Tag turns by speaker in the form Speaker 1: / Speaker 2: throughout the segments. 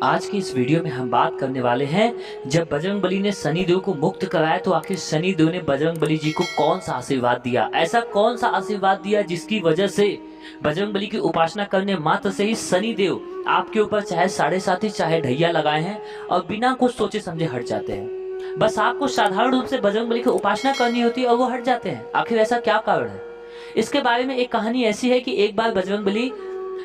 Speaker 1: आज की इस वीडियो में हम बात करने वाले हैं, जब बजरंगबली ने शनिदेव को मुक्त कराया तो आखिर शनिदेव ने बजरंगबली जी को कौन सा आशीर्वाद दिया। ऐसा कौन सा आशीर्वाद दिया जिसकी वजह से बजरंगबली की उपासना करने मात्र से ही शनिदेव आपके ऊपर चाहे 7.5 चाहे ढैया लगाए हैं और बिना कुछ सोचे समझे हट जाते हैं। बस आपको साधारण रूप से बजरंगबली की उपासना करनी होती है और वो हट जाते हैं। आखिर ऐसा क्या कारण है? इसके बारे में एक कहानी ऐसी है कि एक बार बजरंगबली,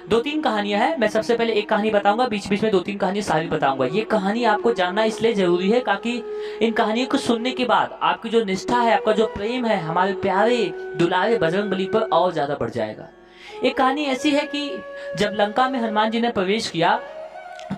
Speaker 1: 2-3 कहानियां हैं। मैं सबसे पहले एक कहानी बताऊंगा, बीच बीच में 2-3 कहानियां सारी बताऊंगा। ये कहानी आपको जानना इसलिए जरूरी है ताकि इन कहानियों को सुनने के बाद आपकी जो निष्ठा है, आपका जो प्रेम है हमारे प्यारे दुलारे बजरंगबली पर और ज्यादा बढ़ जाएगा। एक कहानी ऐसी है कि जब लंका में हनुमान जी ने प्रवेश किया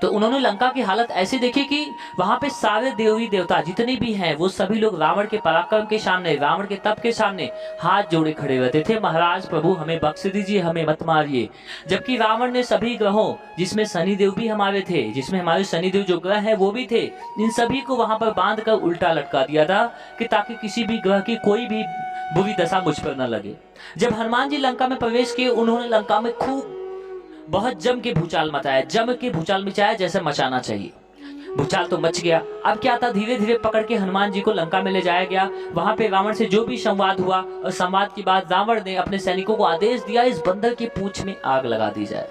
Speaker 1: तो उन्होंने लंका की हालत ऐसी देखी कि वहां पे सारे देवी देवता जितने भी हैं वो सभी लोग रावण के पराक्रम के सामने, रावण के तप के सामने हाथ जोड़े खड़े रहते थे। महाराज प्रभु हमें बख्श दीजिए, हमें मत मारिए। जबकि रावण ने सभी ग्रहों, जिसमें शनिदेव भी हमारे थे, जिसमें हमारे शनिदेव जो ग्रह है वो भी थे, इन सभी को वहां पर बांध कर उल्टा लटका दिया था कि ताकि किसी भी ग्रह की कोई भी बुरी दशा मुझ पर न लगे। जब हनुमान जी लंका में प्रवेश किए, उन्होंने लंका में खूब बहुत जम के भूचाल मचाया, जम के भूचाल मचाया जैसे मचाना चाहिए। भूचाल तो मच गया। अब क्या था, धीरे धीरे पकड़ के हनुमान जी को लंका में ले जाया गया। वहां पे रावण से जो भी संवाद हुआ और संवाद के बाद रावण ने अपने सैनिकों को आदेश दिया, इस बंदर के पूंछ में आग लगा दी जाए।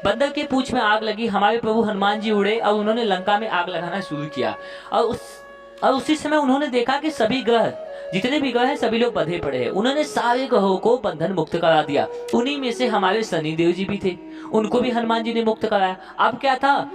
Speaker 1: बंदर के पूंछ में आग लगी, हमारे प्रभु हनुमान जी उड़े और उन्होंने लंका में आग लगाना शुरू किया। और उसी समय उन्होंने देखा कि सभी ग्रह, जितने भी ग्रह हैं सभी लोग बंधे पड़े हैं। उन्होंने सारे ग्रहों को बंधन मुक्त करा दिया। उन्हीं में से हमारे शनिदेव जी भी थे, उनको भी हनुमान जी ने मुक्त कराया। अब क्या था,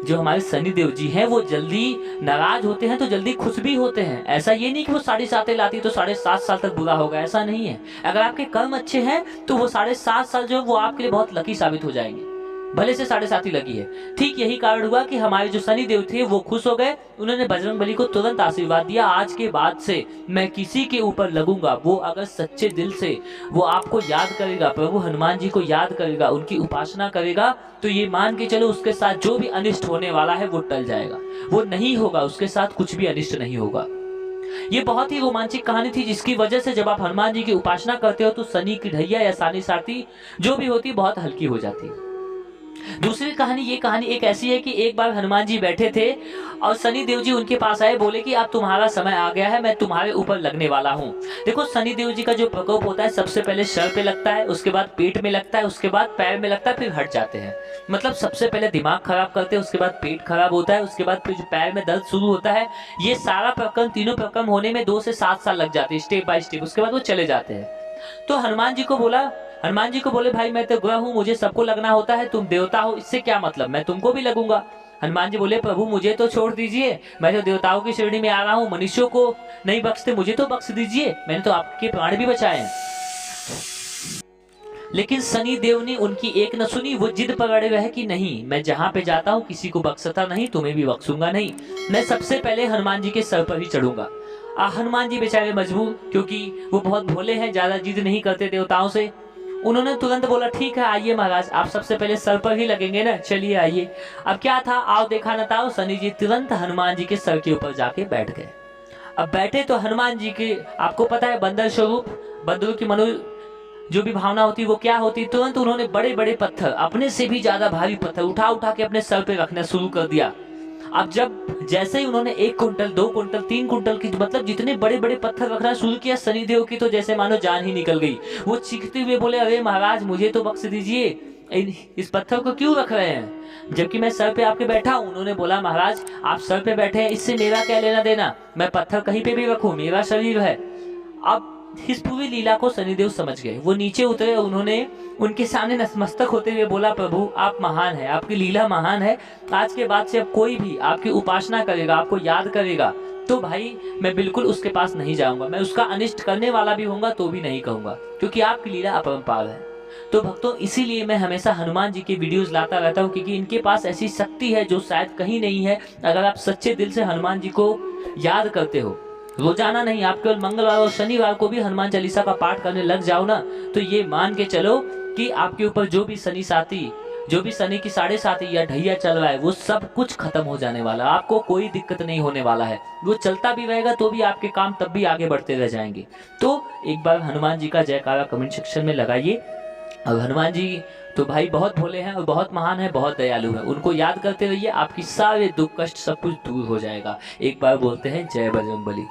Speaker 1: जो हमारे शनिदेव जी हैं वो जल्दी नाराज होते हैं तो जल्दी खुश भी होते हैं। ऐसा ये नहीं कि वो 7.5 लाती तो 7.5 साल तक बुरा होगा, ऐसा नहीं है। अगर आपके कर्म अच्छे हैं तो वो 7.5 साल जो है वो आपके लिए बहुत लकी साबित हो जाएंगे, भले से 7.5 ही लगी है। ठीक यही कारण हुआ कि हमारे जो शनिदेव थे वो खुश हो गए। उन्होंने बजरंगबली को तुरंत आशीर्वाद दिया, आज के बाद से मैं किसी के ऊपर लगूंगा, वो अगर सच्चे दिल से वो आपको याद करेगा, प्रभु हनुमान जी को याद करेगा, उनकी उपासना करेगा, तो ये मान के चलो उसके साथ जो भी अनिष्ट होने वाला है वो टल जाएगा, वो नहीं होगा, उसके साथ कुछ भी अनिष्ट नहीं होगा। ये बहुत ही रोमांचक कहानी थी जिसकी वजह से जब आप हनुमान जी की उपासना करते हो तो शनि की ढैया या सानी साथी जो भी होती बहुत हल्की हो जाती है। दूसरी कहानी, ये कहानी एक ऐसी है कि एक बार हनुमान जी बैठे थे और शनि देव जी उनके पास आए, बोले कि अब तुम्हारा समय आ गया है, मैं तुम्हारे ऊपर लगने वाला हूँ। देखो शनि देव जी का जो प्रकोप होता है सबसे पहले सर पे लगता है, उसके बाद पेट में लगता है, उसके बाद पैर में लगता है, फिर हट जाते हैं। मतलब सबसे पहले दिमाग खराब करते हैं, उसके बाद पेट खराब होता है, उसके बाद फिर जो पैर में दर्द शुरू होता है। ये सारा प्रकरण, तीनों प्रकरण होने में 2 से 7 साल लग जाते हैं, स्टेप बाय स्टेप। उसके बाद वो चले जाते हैं। तो हनुमान जी को बोले भाई मैं तो ग्रह हूँ, मुझे सबको लगना होता है, तुम देवता हो, इससे क्या मतलब, मैं तुमको भी लगूंगा। हनुमान जी बोले प्रभु मुझे तो छोड़ दीजिए, मैं तो देवताओं की श्रेणी में आ रहा हूँ, मनुष्यों को नहीं बख्शते, मुझे तो बख्श दीजिए, मैंने तो आपके प्राण भी बचाए हैं। लेकिन शनि देव ने उनकी एक न सुनी, वो जिद पकड़े रहे कि नहीं, मैं जहां पे जाता हूँ किसी को बख्शता नहीं, तुम्हें भी बख्शूंगा नहीं, मैं सबसे पहले हनुमान जी के सर पर ही चढ़ूंगा। हनुमान जी बेचारे मजबूर, क्योंकि वो बहुत भोले हैं, ज्यादा जिद नहीं करते देवताओं से। उन्होंने तुरंत बोला ठीक है आइए महाराज, आप सबसे पहले सर पर ही लगेंगे ना, चलिए आइए। अब क्या था, आओ देखा न था, शनि जी तुरंत हनुमान जी के सर के ऊपर जाके बैठ गए। अब बैठे तो हनुमान जी के, आपको पता है बंदर स्वरूप, बंदरों की मनो जो भी भावना होती है वो क्या होती है, तुरंत उन्होंने बड़े बड़े पत्थर, अपने से भी ज्यादा भारी पत्थर उठा उठा के अपने सर पे रखना शुरू कर दिया। अब जब जैसे ही उन्होंने 1 कुंटल 2 कुंटल 3 कुंटल की, मतलब जितने बड़े बड़े पत्थर रखना शुरू किया, शनिदेव की तो जैसे मानो जान ही निकल गई। वो चीखते हुए बोले अरे महाराज मुझे तो बख्श दीजिए, इस पत्थर को क्यों रख रहे हैं जबकि मैं सर पे आपके बैठा हूं। उन्होंने बोला महाराज आप सर पे बैठे हैं, इससे मेरा क्या लेना देना, मैं पत्थर कहीं पे भी रखूं, मेरा शरीर है। अब इस पूरी लीला को शनिदेव समझ गए, वो नीचे उतरे, उन्होंने उनके सामने नतमस्तक होते हुए बोला प्रभु आप महान है, आपकी लीला महान है, आज के बाद से अब कोई भी आपकी उपासना करेगा, आपको याद करेगा तो भाई मैं बिल्कुल उसके पास नहीं जाऊंगा, मैं उसका अनिष्ट करने वाला भी होऊंगा तो भी नहीं कहूंगा, क्योंकि आपकी लीला अपरंपार है। तो भक्तों इसीलिए मैं हमेशा हनुमान जी के वीडियोस लाता रहता हूँ, क्योंकि इनके पास ऐसी शक्ति है जो शायद कहीं नहीं है। अगर आप सच्चे दिल से हनुमान जी को याद करते हो, रोजाना नहीं, आप केवल मंगलवार और शनिवार को भी हनुमान चालीसा का पाठ करने लग जाओ ना, तो ये मान के चलो कि आपके ऊपर जो भी शनि साथी, जो भी शनि की 7.5 या ढैया चल रहा है वो सब कुछ खत्म हो जाने वाला, आपको कोई दिक्कत नहीं होने वाला है। वो चलता भी रहेगा तो भी आपके काम तब भी आगे बढ़ते रह जाएंगे। तो एक बार हनुमान जी का जयकारा कमेंट सेक्शन में लगाइए और हनुमान जी तो भाई बहुत भोले हैं और बहुत महान है, बहुत दयालु है, उनको याद करते रहिए, आपकी सारे दुख कष्ट सब कुछ दूर हो जाएगा। एक बार बोलते हैं जय बजरंगबली।